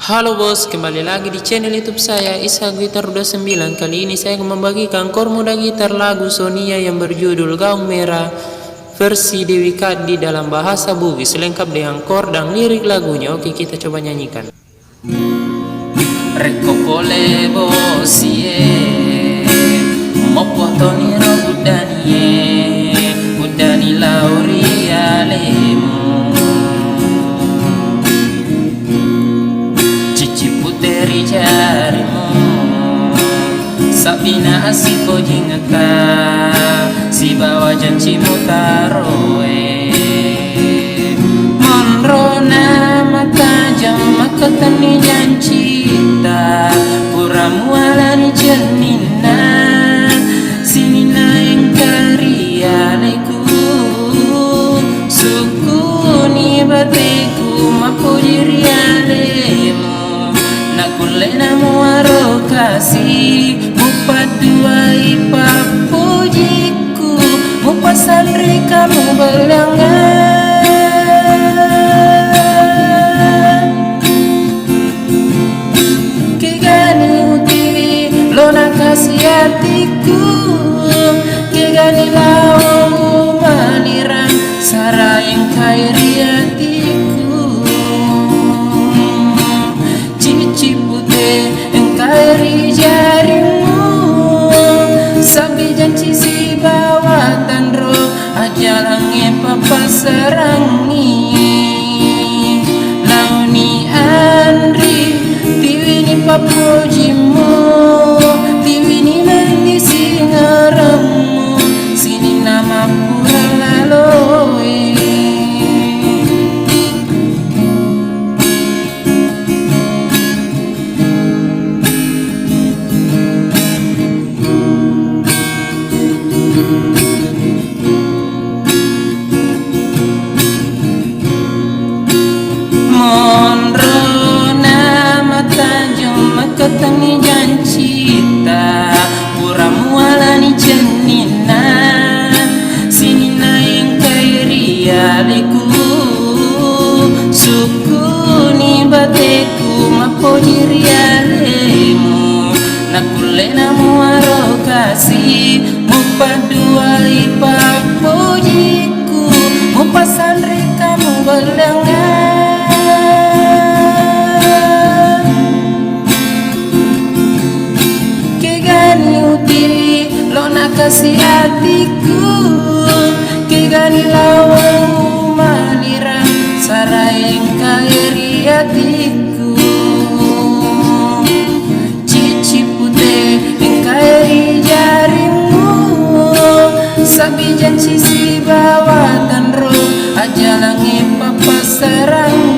Halo bos, kembali lagi di channel YouTube saya Ishak Gitar 29. Kali ini saya akan membagikan chord moda gitar lagu Sonia yang berjudul Gaung Merah versi Dewi Kaddi dalam bahasa Bugis, lengkap dengan chord dan lirik lagunya. Oke, kita coba nyanyikan. Reko pole bosie mopo toni ro budani lauria lemu dari jarimu Sabina asiko jingaka si bawa janjimu taroe Monrona mata jam maka tani janjita pura mualani jernina sinina yang karyaleku sukuni bateku mapojirialemu Nakulena muaro kasih mupa dua ipa pujiku mupa sandri kamu belangan Kegani utiwi lona kasih hatiku Kegani lau malirang sarayang kairi hatiku Engkari jarimu Sabi janji si bawa tandro Ajalange papa serangi Launi andri Tiwini papujimu Tiwini nanti singaramu Sini nama pura laloe Ketani janjita pura mualani jenina sinina yang kairialeku sukuni bateku mapojirialemu nakulena muaro kasih mupa dua ipa pujiku mupa sandri kamu belangan kasih hatiku Kegani lawang malirang sarayang kairi hatiku Cici putih engkairi jarimu Sabi janji si bawa tanro Ajalangi papa serang